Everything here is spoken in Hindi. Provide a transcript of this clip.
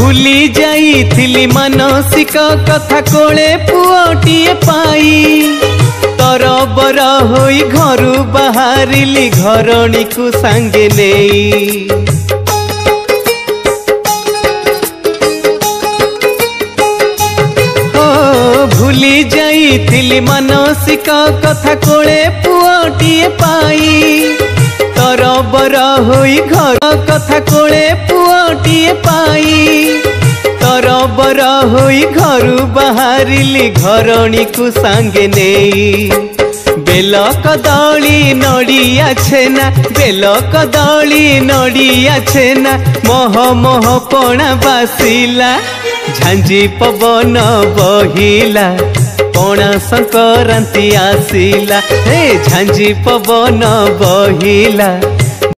भूली जाइथिली मानसिक कथा कोले पुओटीए पाई तरबर होई घरु बाहरिली घरणी को सांगे नेई। भूली जाइथिली मानसिक कथा कोले पुओटीए पाई तरबर होई घर कथा कोले पुओटीए पाई तरबर होई घरु बाहरिली घरणी को सांगे नेई। बेल कदली नड़िया छेना बेल कदली नड़िया छेना मोह मोह पणा बासिला झांझी पवन बहिला पणा संक्रांति आसिला हे झांझी पवन बहिला